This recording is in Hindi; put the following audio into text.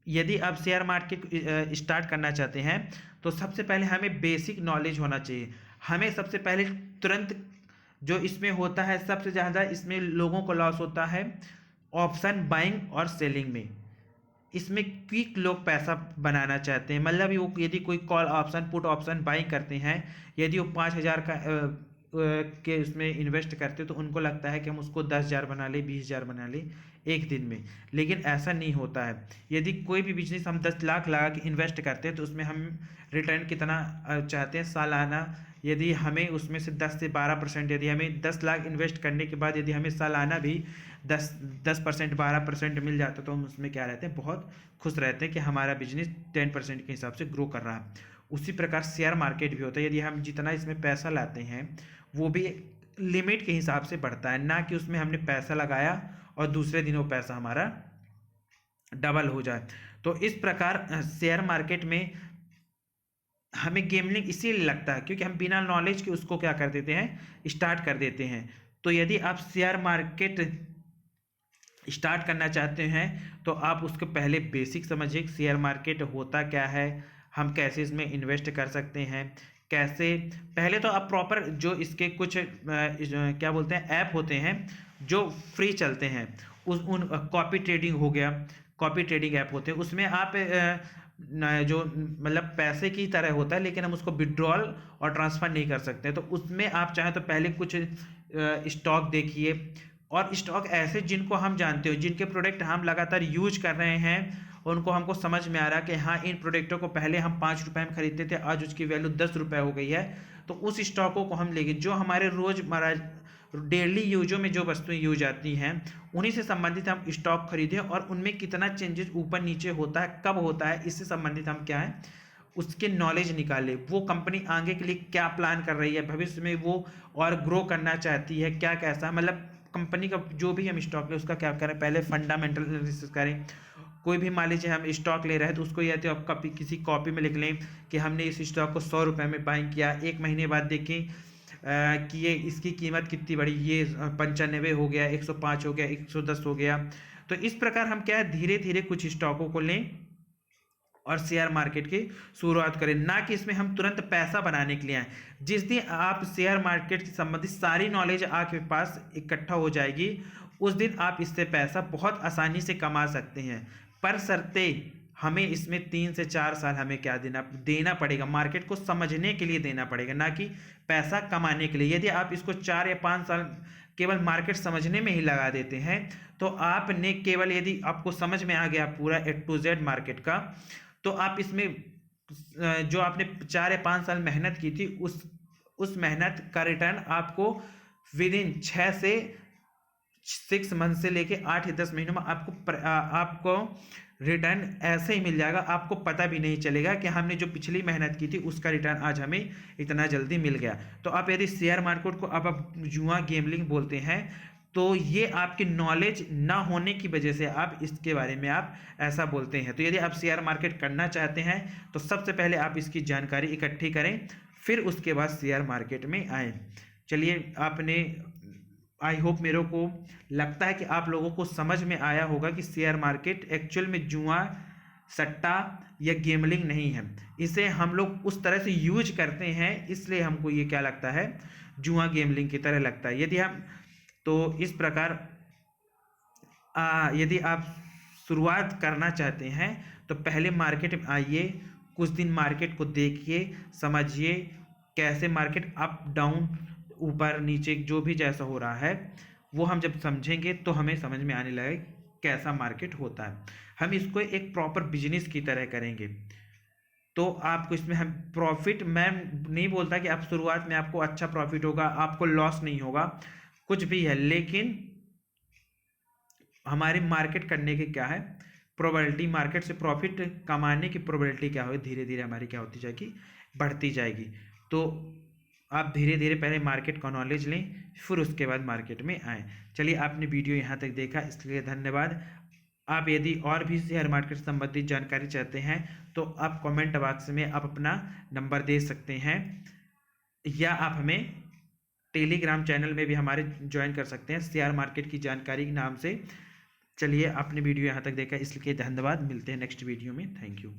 यदि आप शेयर मार्केट स्टार्ट करना चाहते हैं तो सबसे पहले हमें बेसिक नॉलेज होना चाहिए। हमें सबसे पहले तुरंत जो इसमें होता है, सबसे ज़्यादा इसमें लोगों को लॉस होता है ऑप्शन बाइंग और सेलिंग में। इसमें क्विक लोग पैसा बनाना चाहते हैं, मतलब वो यदि कोई call option put option buying करते हैं, यदि वो 5,000 का के उसमें इन्वेस्ट करते तो उनको लगता है कि हम उसको 10,000 बना ले, 20,000 बना ले एक दिन में। लेकिन ऐसा नहीं होता है। यदि कोई भी बिजनेस हम 10 लाख लगा के इन्वेस्ट करते हैं तो उसमें हम रिटर्न कितना चाहते हैं सालाना। यदि हमें उसमें से 10 से 12%, यदि हमें 10 लाख इन्वेस्ट करने के बाद यदि हमें सालाना भी 10% 12% मिल जाता तो हम उसमें क्या रहते हैं, बहुत खुश रहते हैं कि हमारा बिजनेस 10% के हिसाब से ग्रो कर रहा है। उसी प्रकार शेयर मार्केट भी होता है। यदि हम जितना इसमें पैसा लाते हैं वो भी लिमिट के हिसाब से बढ़ता है, ना कि उसमें हमने पैसा लगाया और दूसरे दिन वो पैसा हमारा डबल हो जाए। तो इस प्रकार शेयर मार्केट में हमें गेमलिंग इसीलिए लगता है क्योंकि हम बिना नॉलेज के उसको क्या कर देते हैं, स्टार्ट कर देते हैं। तो यदि आप शेयर मार्केट स्टार्ट करना चाहते हैं तो आप उसके पहले बेसिक समझिए, शेयर मार्केट होता क्या है, हम कैसे इसमें इन्वेस्ट कर सकते हैं, कैसे। पहले तो आप प्रॉपर जो इसके कुछ क्या बोलते हैं ऐप होते हैं जो फ्री चलते हैं, उस उन कॉपी ट्रेडिंग हो गया, कॉपी ट्रेडिंग ऐप होते हैं, उसमें आप जो मतलब पैसे की तरह होता है लेकिन हम उसको विड्रॉल और ट्रांसफ़र नहीं कर सकते। तो उसमें आप चाहें तो पहले कुछ स्टॉक देखिए, और स्टॉक ऐसे जिनको हम जानते हो, जिनके प्रोडक्ट हम लगातार यूज कर रहे हैं, उनको हमको समझ में आ रहा है कि हाँ इन प्रोडक्टों को पहले हम 5 रुपए में खरीदते थे, आज उसकी वैल्यू 10 रुपए हो गई है। तो उस स्टॉकों को हम लेंगे जो हमारे रोजमर्रा डेली यूजों में जो वस्तुएं यूज आती हैं, उन्हीं से संबंधित हम स्टॉक खरीदें और उनमें कितना चेंजेस ऊपर नीचे होता है, कब होता है, इससे संबंधित हम क्या है उसके नॉलेज निकाले। वो कंपनी आगे के लिए क्या प्लान कर रही है, भविष्य में वो और ग्रो करना चाहती है क्या, कैसा, मतलब कंपनी का जो भी हम स्टॉक ले उसका क्या करें, पहले फंडामेंटल एनालिसिस करें। कोई भी मान लीजिए हम स्टॉक ले रहे हैं तो उसको या तो आप कॉपी किसी कॉपी में लिख लें कि हमने इस स्टॉक को 100 रुपये में बाइंग किया, एक महीने बाद देखें कि ये इसकी कीमत कितनी बढ़ी, ये 95 हो गया, 105 हो गया, 110 हो गया। तो इस प्रकार हम क्या है धीरे धीरे कुछ स्टॉकों को लें और शेयर मार्केट की शुरुआत करें, ना कि इसमें हम तुरंत पैसा बनाने के लिए आए। जिस दिन आप शेयर मार्केट से संबंधित सारी नॉलेज आपके पास इकट्ठा हो जाएगी, उस दिन आप इससे पैसा बहुत आसानी से कमा सकते हैं। पर शर्ते हमें इसमें 3 से 4 साल हमें क्या देना पड़ेगा, मार्केट को समझने के लिए देना पड़ेगा, ना कि पैसा कमाने के लिए। यदि आप इसको 4 या 5 साल केवल मार्केट समझने में ही लगा देते हैं तो आपने केवल, यदि आपको समझ में आ गया पूरा A to Z मार्केट का, तो आप इसमें जो आपने 4 या 5 साल मेहनत की थी उस मेहनत का रिटर्न आपको विद इन 6 से 6 मंथ से लेके 8 या 10 महीनों में आपको रिटर्न ऐसे ही मिल जाएगा। आपको पता भी नहीं चलेगा कि हमने जो पिछली मेहनत की थी उसका रिटर्न आज हमें इतना जल्दी मिल गया। तो आप यदि शेयर मार्केट को आप जुआ गेमलिंग बोलते हैं तो ये आपकी नॉलेज ना होने की वजह से आप इसके बारे में आप ऐसा बोलते हैं। तो यदि आप शेयर मार्केट करना चाहते हैं तो सबसे पहले आप इसकी जानकारी इकट्ठी करें, फिर उसके बाद शेयर मार्केट में आएँ। चलिए, आपने, आई होप मेरे को लगता है कि आप लोगों को समझ में आया होगा कि शेयर मार्केट एक्चुअल में जुआ, सट्टा या गेमलिंग नहीं है। इसे हम लोग उस तरह से यूज करते हैं, इसलिए हमको ये क्या लगता है, जुआ गेमलिंग की तरह लगता है। यदि हम तो इस प्रकार यदि आप शुरुआत करना चाहते हैं तो पहले मार्केट में आइए, कुछ दिन मार्केट को देखिए, समझिए कैसे मार्केट अप डाउन ऊपर नीचे जो भी जैसा हो रहा है, वो हम जब समझेंगे तो हमें समझ में आने लगेगा कैसा मार्केट होता है। हम इसको एक प्रॉपर बिजनेस की तरह करेंगे तो आपको इसमें हम प्रॉफिट, मैं नहीं बोलता कि आप शुरुआत में आपको अच्छा प्रॉफिट होगा, आपको लॉस नहीं होगा, कुछ भी है, लेकिन हमारी मार्केट करने की क्या है प्रोबेबिलिटी, मार्केट से प्रॉफिट कमाने की प्रोबेबिलिटी क्या होगी, धीरे धीरे हमारी क्या होती जाएगी, बढ़ती जाएगी। तो आप धीरे धीरे पहले मार्केट का नॉलेज लें, फिर उसके बाद मार्केट में आएँ। चलिए, आपने वीडियो यहाँ तक देखा इसके लिए धन्यवाद। आप यदि और भी शेयर मार्केट से संबंधित जानकारी चाहते हैं तो आप कमेंट बॉक्स में आप अपना नंबर दे सकते हैं, या आप हमें टेलीग्राम चैनल में भी हमारे ज्वाइन कर सकते हैं, शेयर मार्केट की जानकारी के नाम से चलिए, आपने वीडियो यहाँ तक देखा इसलिए धन्यवाद। मिलते हैं नेक्स्ट वीडियो में। Thank you.